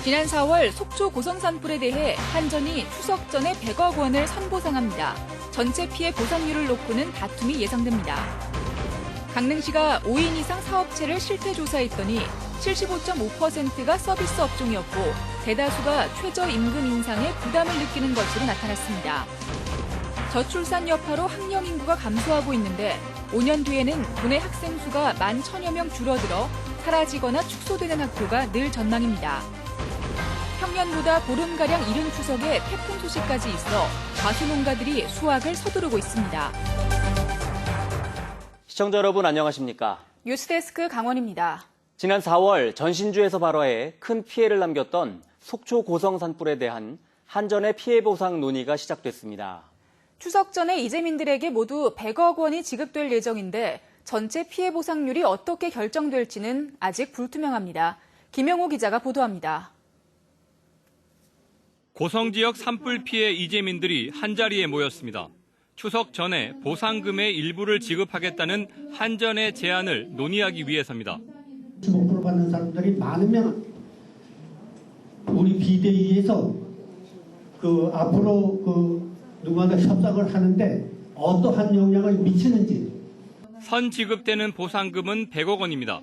지난 4월 속초 고성 산불에 대해 한전이 추석 전에 100억 원을 선보상합니다. 전체 피해 보상률을 놓고는 다툼이 예상됩니다. 강릉시가 5인 이상 사업체를 실태 조사했더니 75.5%가 서비스 업종이었고 대다수가 최저임금 인상에 부담을 느끼는 것으로 나타났습니다. 저출산 여파로 학령 인구가 감소하고 있는데 5년 뒤에는 국내 학생 수가 11,000여 명 줄어들어 사라지거나 축소되는 학교가 늘 전망입니다. 평년보다 보름가량 이른 추석에 태풍 소식까지 있어 과수농가들이 수확을 서두르고 있습니다. 시청자 여러분 안녕하십니까? 뉴스데스크 강원입니다. 지난 4월 전신주에서 발화해 큰 피해를 남겼던 속초 고성 산불에 대한 한전의 피해 보상 논의가 시작됐습니다. 추석 전에 이재민들에게 모두 100억 원이 지급될 예정인데 전체 피해 보상률이 어떻게 결정될지는 아직 불투명합니다. 김영호 기자가 보도합니다. 고성 지역 산불 피해 이재민들이 한자리에 모였습니다. 추석 전에 보상금의 일부를 지급하겠다는 한전의 제안을 논의하기 위해서입니다. 15% 받는 사람들이 많으면 우리 비대위에서 앞으로 누구한테 협상을 하는데 어떠한 영향을 미치는지. 선 지급되는 보상금은 100억 원입니다.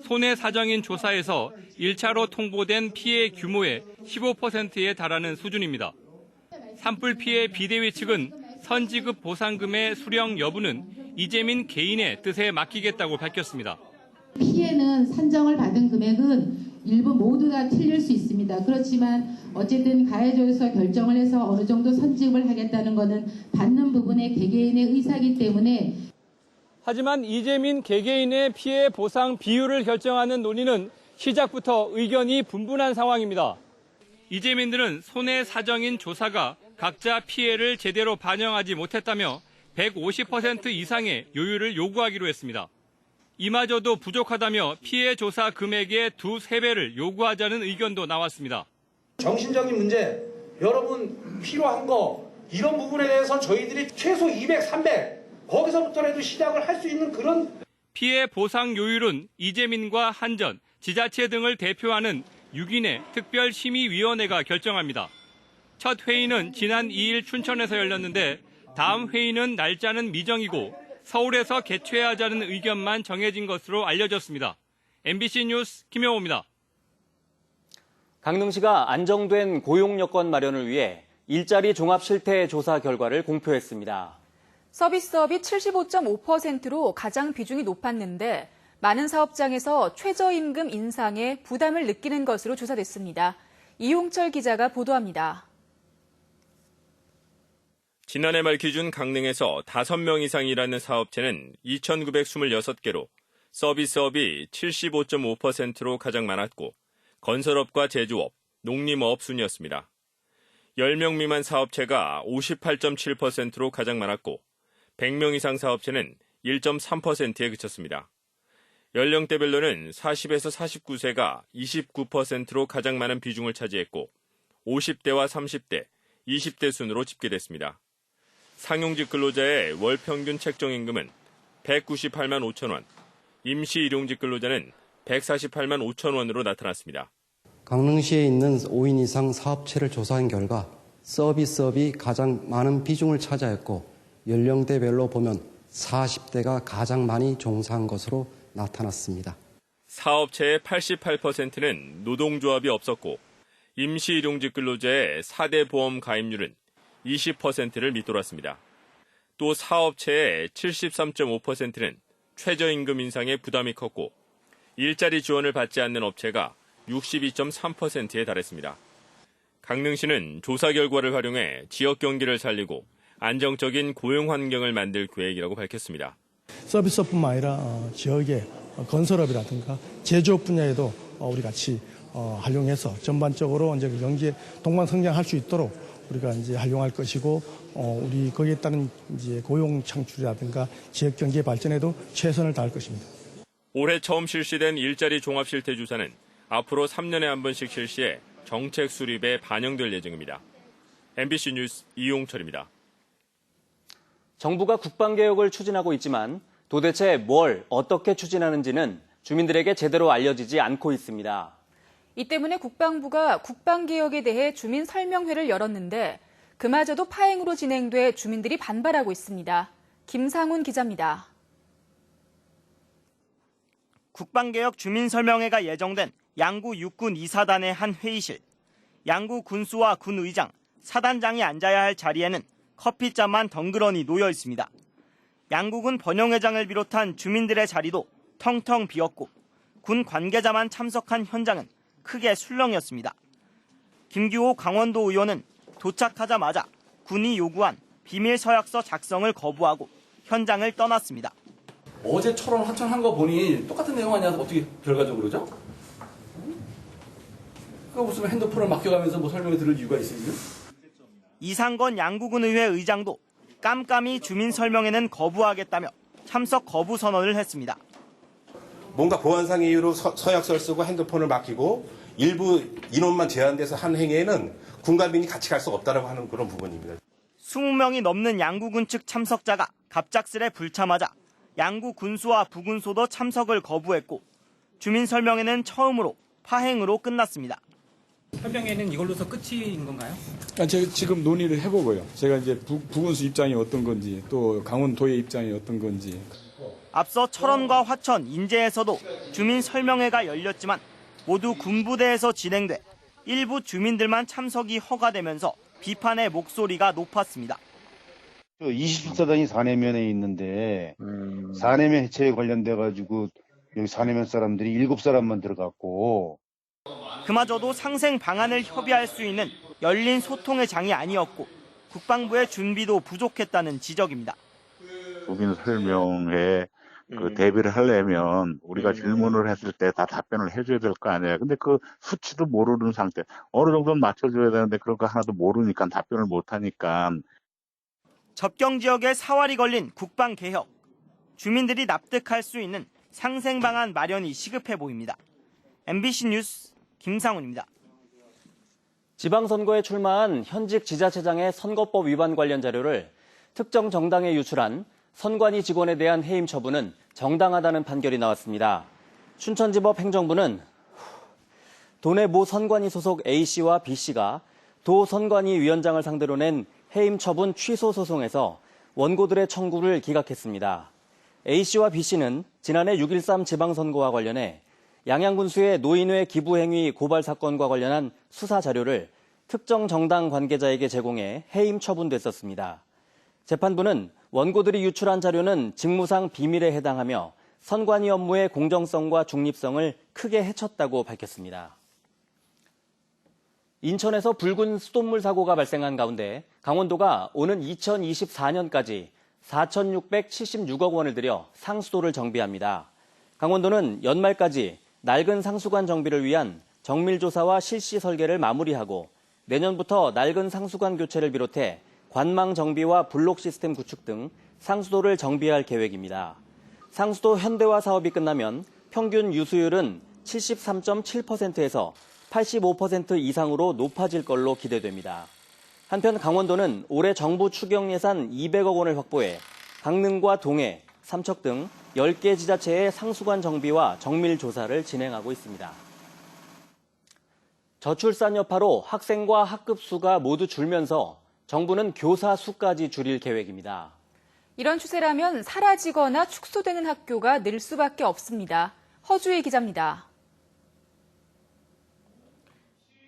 손해 사정인 조사에서 1차로 통보된 피해 규모의 15%에 달하는 수준입니다. 산불 피해 비대위 측은 선지급 보상금의 수령 여부는 이재민 개인의 뜻에 맡기겠다고 밝혔습니다. 피해는 산정을 받은 금액은 일부 모두 다 틀릴 수 있습니다. 그렇지만 어쨌든 가해조에서 결정을 해서 어느 정도 선지급을 하겠다는 것은 받는 부분의 개개인의 의사이기 때문에. 하지만 이재민 개개인의 피해 보상 비율을 결정하는 논의는 시작부터 의견이 분분한 상황입니다. 이재민들은 손해 사정인 조사가 각자 피해를 제대로 반영하지 못했다며 150% 이상의 요율을 요구하기로 했습니다. 이마저도 부족하다며 피해 조사 금액의 2~3배를 요구하자는 의견도 나왔습니다. 정신적인 문제, 여러분 필요한 거 이런 부분에 대해서 저희들이 최소 200, 300 거기서부터라도 시작을 할 수 있는 그런 피해 보상 요율은 이재민과 한전, 지자체 등을 대표하는 6인의 특별심의위원회가 결정합니다. 첫 회의는 지난 2일 춘천에서 열렸는데 다음 회의는 날짜는 미정이고 서울에서 개최하자는 의견만 정해진 것으로 알려졌습니다. MBC 뉴스 김영호입니다. 강릉시가 안정된 고용 여건 마련을 위해 일자리 종합 실태 조사 결과를 공표했습니다. 서비스업이 75.5%로 가장 비중이 높았는데 많은 사업장에서 최저임금 인상에 부담을 느끼는 것으로 조사됐습니다. 이용철 기자가 보도합니다. 지난해 말 기준 강릉에서 5명 이상 일하는 사업체는 2,926개로 서비스업이 75.5%로 가장 많았고 건설업과 제조업, 농림업 순이었습니다. 10명 미만 사업체가 58.7%로 가장 많았고 100명 이상 사업체는 1.3%에 그쳤습니다. 연령대별로는 40에서 49세가 29%로 가장 많은 비중을 차지했고 50대와 30대, 20대 순으로 집계됐습니다. 상용직 근로자의 월 평균 책정임금은 198만 5천 원, 임시 일용직 근로자는 148만 5천 원으로 나타났습니다. 강릉시에 있는 5인 이상 사업체를 조사한 결과 서비스업이 가장 많은 비중을 차지했고 연령대별로 보면 40대가 가장 많이 종사한 것으로 나타났습니다. 사업체의 88%는 노동조합이 없었고 임시 일용직 근로자의 4대 보험 가입률은 20%를 밑돌았습니다. 또 사업체의 73.5%는 최저임금 인상에 부담이 컸고 일자리 지원을 받지 않는 업체가 62.3%에 달했습니다. 강릉시는 조사 결과를 활용해 지역 경기를 살리고 안정적인 고용 환경을 만들 계획이라고 밝혔습니다. 서비스업뿐만 아니라 지역의 건설업이라든가 제조업 분야에도 우리 같이 활용해서 전반적으로 이제 경기에 동반성장할 수 있도록 우리가 이제 활용할 것이고 우리 거기에 따른 이제 고용 창출이라든가 지역 경제 발전에도 최선을 다할 것입니다. 올해 처음 실시된 일자리 종합 실태 조사는 앞으로 3년에 한 번씩 실시해 정책 수립에 반영될 예정입니다. MBC 뉴스 이용철입니다. 정부가 국방개혁을 추진하고 있지만 도대체 뭘 어떻게 추진하는지는 주민들에게 제대로 알려지지 않고 있습니다. 이 때문에 국방부가 국방개혁에 대해 주민 설명회를 열었는데 그마저도 파행으로 진행돼 주민들이 반발하고 있습니다. 김상훈 기자입니다. 국방개혁 주민설명회가 예정된 양구 육군 2사단의 한 회의실. 양구 군수와 군의장, 사단장이 앉아야 할 자리에는 커피잔만 덩그러니 놓여 있습니다. 양구군 번영회장을 비롯한 주민들의 자리도 텅텅 비었고 군 관계자만 참석한 현장은 크게 술렁이었습니다. 김규호 강원도 의원은 도착하자마자 군이 요구한 비밀 서약서 작성을 거부하고 현장을 떠났습니다. 어제처럼 하천한 거 보니 똑같은 내용 아니야? 어떻게 결과적으로 그러죠? 그거 무슨 핸드폰을 맡겨가면서 뭐 설명을 들을 이유가 있어요? 이상건 양구군의회 의장도 깜깜이 주민 설명회는 거부하겠다며 참석 거부 선언을 했습니다. 뭔가 보안상의 이유로 서약서를 쓰고 핸드폰을 맡기고 일부 인원만 제한돼서 한 행위에는 군관민이 같이 갈 수 없다라고 하는 그런 부분입니다. 20명이 넘는 양구군 측 참석자가 갑작스레 불참하자 양구 군수와 부군소도 참석을 거부했고 주민 설명회는 처음으로 파행으로 끝났습니다. 설명회는 이걸로서 끝인 건가요? 제가 지금 논의를 해보고요. 제가 이제 부군수 입장이 어떤 건지 또 강원도의 입장이 어떤 건지. 앞서 철원과 화천, 인제에서도 주민 설명회가 열렸지만 모두 군부대에서 진행돼 일부 주민들만 참석이 허가되면서 비판의 목소리가 높았습니다. 27사단이 사내면에 있는데 사내면 해체에 관련돼 가지고 여기 사내면 사람들이 7사람만 들어갔고 그마저도 상생 방안을 협의할 수 있는 열린 소통의 장이 아니었고 국방부의 준비도 부족했다는 지적입니다. 주민 설명회에 대비를 하려면 우리가 질문을 했을 때 다 답변을 해줘야 될 거 아니에요. 근데 그 수치도 모르는 상태. 어느 정도는 맞춰줘야 되는데 그런 거 하나도 모르니까 답변을 못하니까. 접경 지역에 사활이 걸린 국방개혁. 주민들이 납득할 수 있는 상생 방안 마련이 시급해 보입니다. MBC 뉴스 김상훈입니다. 지방선거에 출마한 현직 지자체장의 선거법 위반 관련 자료를 특정 정당에 유출한 선관위 직원에 대한 해임 처분은 정당하다는 판결이 나왔습니다. 춘천지법 행정부는 도내 모 선관위 소속 A씨와 B씨가 도 선관위 위원장을 상대로 낸 해임 처분 취소 소송에서 원고들의 청구를 기각했습니다. A씨와 B씨는 지난해 6.13 지방선거와 관련해 양양군수의 노인회 기부행위 고발 사건과 관련한 수사 자료를 특정 정당 관계자에게 제공해 해임 처분됐었습니다. 재판부는 원고들이 유출한 자료는 직무상 비밀에 해당하며 선관위 업무의 공정성과 중립성을 크게 해쳤다고 밝혔습니다. 인천에서 붉은 수돗물 사고가 발생한 가운데 강원도가 오는 2024년까지 4,676억 원을 들여 상수도를 정비합니다. 강원도는 연말까지 낡은 상수관 정비를 위한 정밀조사와 실시 설계를 마무리하고 내년부터 낡은 상수관 교체를 비롯해 관망 정비와 블록 시스템 구축 등 상수도를 정비할 계획입니다. 상수도 현대화 사업이 끝나면 평균 유수율은 73.7%에서 85% 이상으로 높아질 걸로 기대됩니다. 한편 강원도는 올해 정부 추경 예산 200억 원을 확보해 강릉과 동해, 삼척 등 10개 지자체의 상수관 정비와 정밀 조사를 진행하고 있습니다. 저출산 여파로 학생과 학급 수가 모두 줄면서 정부는 교사 수까지 줄일 계획입니다. 이런 추세라면 사라지거나 축소되는 학교가 늘 수밖에 없습니다. 허주혜 기자입니다.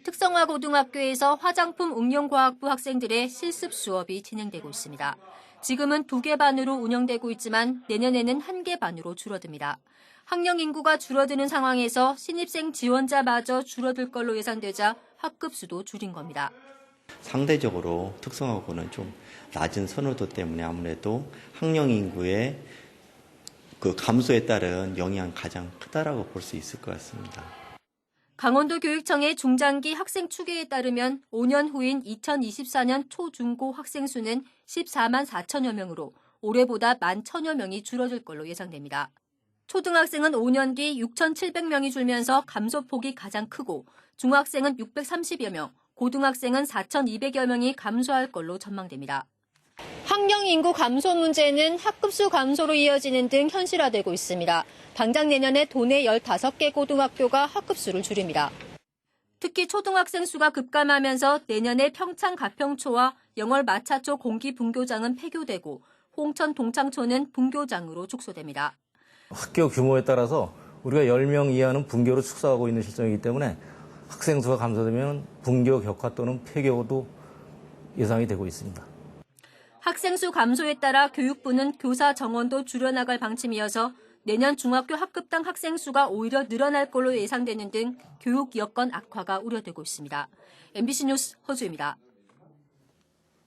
특성화 고등학교에서 화장품 응용과학부 학생들의 실습 수업이 진행되고 있습니다. 지금은 2개 반으로 운영되고 있지만 내년에는 1개 반으로 줄어듭니다. 학령 인구가 줄어드는 상황에서 신입생 지원자마저 줄어들 걸로 예상되자 학급 수도 줄인 겁니다. 상대적으로 특성화고는 좀 낮은 선호도 때문에 아무래도 학령 인구의 그 감소에 따른 영향이 가장 크다라고 볼 수 있을 것 같습니다. 강원도 교육청의 중장기 학생 추계에 따르면 5년 후인 2024년 초중고 학생 수는 14만 4천여 명으로 올해보다 11,000여 명이 줄어들 걸로 예상됩니다. 초등학생은 5년 뒤 6,700명이 줄면서 감소폭이 가장 크고 중학생은 630여 명, 고등학생은 4,200여 명이 감소할 걸로 전망됩니다. 학령 인구 감소 문제는 학급수 감소로 이어지는 등 현실화되고 있습니다. 당장 내년에 도내 15개 고등학교가 학급수를 줄입니다. 특히 초등학생 수가 급감하면서 내년에 평창 가평초와 영월 마차초 공기 분교장은 폐교되고 홍천 동창초는 분교장으로 축소됩니다. 학교 규모에 따라서 우리가 10명 이하는 분교로 축소하고 있는 실정이기 때문에 학생 수가 감소되면 분교 격화 또는 폐교도 예상이 되고 있습니다. 학생 수 감소에 따라 교육부는 교사 정원도 줄여나갈 방침이어서 내년 중학교 학급당 학생 수가 오히려 늘어날 걸로 예상되는 등 교육 여건 악화가 우려되고 있습니다. MBC 뉴스 허주입니다.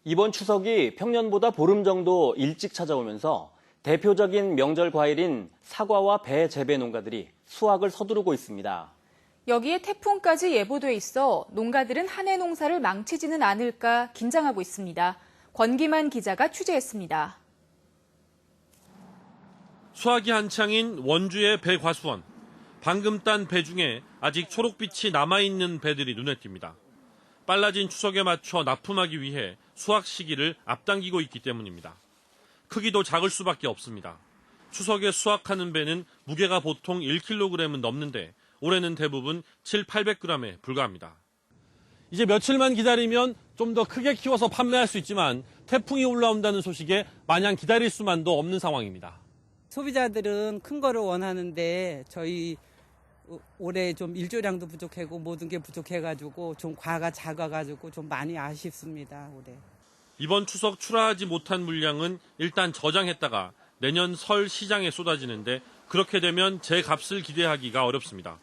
이번 추석이 평년보다 보름 정도 일찍 찾아오면서 대표적인 명절 과일인 사과와 배 재배 농가들이 수확을 서두르고 있습니다. 여기에 태풍까지 예보돼 있어 농가들은 한 해 농사를 망치지는 않을까 긴장하고 있습니다. 권기만 기자가 취재했습니다. 수확이 한창인 원주의 배과수원. 방금 딴 배 중에 아직 초록빛이 남아있는 배들이 눈에 띕니다. 빨라진 추석에 맞춰 납품하기 위해 수확 시기를 앞당기고 있기 때문입니다. 크기도 작을 수밖에 없습니다. 추석에 수확하는 배는 무게가 보통 1kg은 넘는데 올해는 대부분 700~800g에 불과합니다. 이제 며칠만 기다리면 좀 더 크게 키워서 판매할 수 있지만 태풍이 올라온다는 소식에 마냥 기다릴 수만도 없는 상황입니다. 소비자들은 큰 거를 원하는데 저희 올해 좀 일조량도 부족하고 모든 게 부족해가지고 좀 과가 작아가지고 좀 많이 아쉽습니다. 올해. 이번 추석 출하하지 못한 물량은 일단 저장했다가 내년 설 시장에 쏟아지는데 그렇게 되면 제 값을 기대하기가 어렵습니다.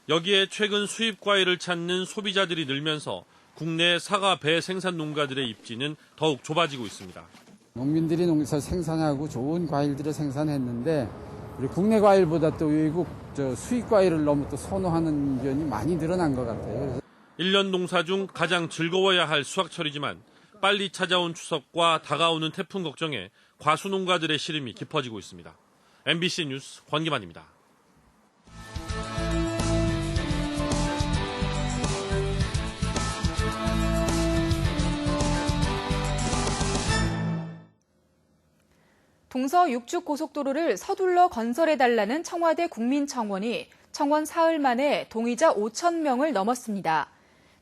여기에 최근 수입 과일을 찾는 소비자들이 늘면서 국내 사과 배 생산 농가들의 입지는 더욱 좁아지고 있습니다. 농민들이 농에서 생산하고 좋은 과일들을 생산했는데 우리 국내 과일보다 또 외국 수입 과일을 너무 또 선호하는 면이 많이 늘어난 것 같아요. 1년 농사 중 가장 즐거워야 할 수확철이지만 빨리 찾아온 추석과 다가오는 태풍 걱정에 과수 농가들의 시름이 깊어지고 있습니다. MBC 뉴스 권기만입니다. 동서 육축고속도로를 서둘러 건설해달라는 청와대 국민청원이 청원 사흘 만에 동의자 5,000명을 넘었습니다.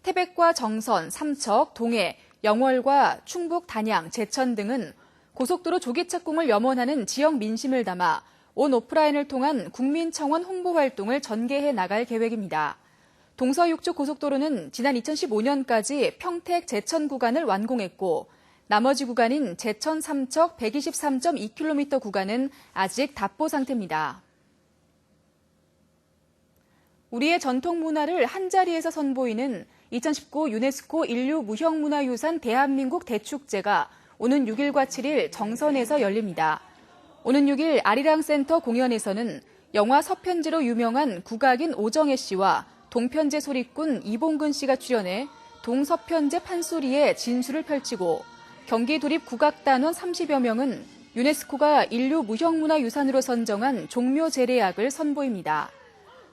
태백과 정선, 삼척, 동해, 영월과 충북, 단양, 제천 등은 고속도로 조기 착공을 염원하는 지역 민심을 담아 온 오프라인을 통한 국민청원 홍보 활동을 전개해 나갈 계획입니다. 동서 육축고속도로는 지난 2015년까지 평택, 제천 구간을 완공했고 나머지 구간인 제천 삼척 123.2km 구간은 아직 답보 상태입니다. 우리의 전통 문화를 한자리에서 선보이는 2019 유네스코 인류 무형문화유산 대한민국 대축제가 오는 6일과 7일 정선에서 열립니다. 오는 6일 아리랑센터 공연에서는 영화 서편제로 유명한 국악인 오정혜 씨와 동편제 소리꾼 이봉근 씨가 출연해 동서편제 판소리의 진수를 펼치고 경기 도립 국악단원 30여 명은 유네스코가 인류 무형문화유산으로 선정한 종묘 제례악을 선보입니다.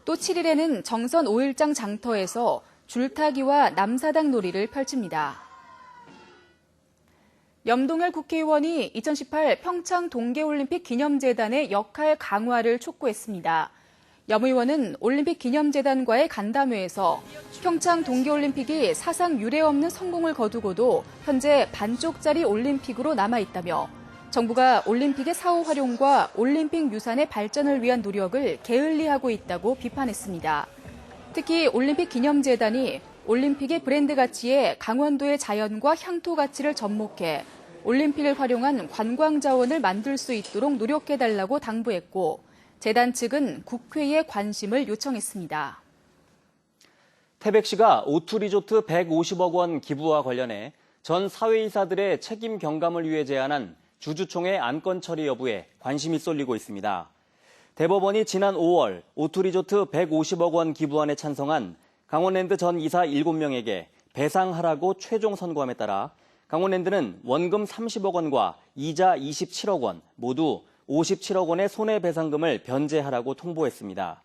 또 7일에는 정선 5일장 장터에서 줄타기와 남사당 놀이를 펼칩니다. 염동열 국회의원이 2018 평창 동계올림픽 기념재단의 역할 강화를 촉구했습니다. 염 의원은 올림픽 기념재단과의 간담회에서 평창 동계올림픽이 사상 유례 없는 성공을 거두고도 현재 반쪽짜리 올림픽으로 남아있다며 정부가 올림픽의 사후 활용과 올림픽 유산의 발전을 위한 노력을 게을리하고 있다고 비판했습니다. 특히 올림픽 기념재단이 올림픽의 브랜드 가치에 강원도의 자연과 향토 가치를 접목해 올림픽을 활용한 관광 자원을 만들 수 있도록 노력해달라고 당부했고 재단 측은 국회에 관심을 요청했습니다. 태백시가 오투 리조트 150억 원 기부와 관련해 전 사회이사들의 책임 경감을 위해 제안한 주주총회 안건 처리 여부에 관심이 쏠리고 있습니다. 대법원이 지난 5월 오투 리조트 150억 원 기부안에 찬성한 강원랜드 전 이사 7명에게 배상하라고 최종 선고함에 따라 강원랜드는 원금 30억 원과 이자 27억 원, 모두 57억 원의 손해배상금을 변제하라고 통보했습니다.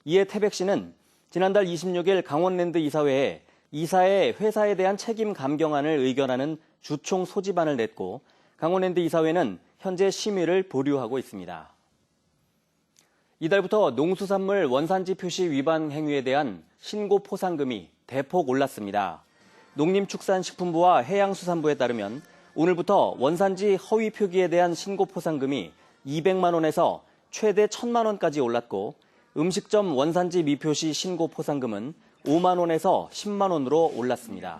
이에 태백시는 지난달 26일 강원랜드 이사회에 이사의 회사에 대한 책임 감경안을 의견하는 주총 소집안을 냈고 강원랜드 이사회는 현재 심의를 보류하고 있습니다. 이달부터 농수산물 원산지 표시 위반 행위에 대한 신고 포상금이 대폭 올랐습니다. 농림축산식품부와 해양수산부에 따르면 오늘부터 원산지 허위 표기에 대한 신고 포상금이 200만 원에서 최대 1,000만 원까지 올랐고 음식점 원산지 미표시 신고 포상금은 5만 원에서 10만 원으로 올랐습니다.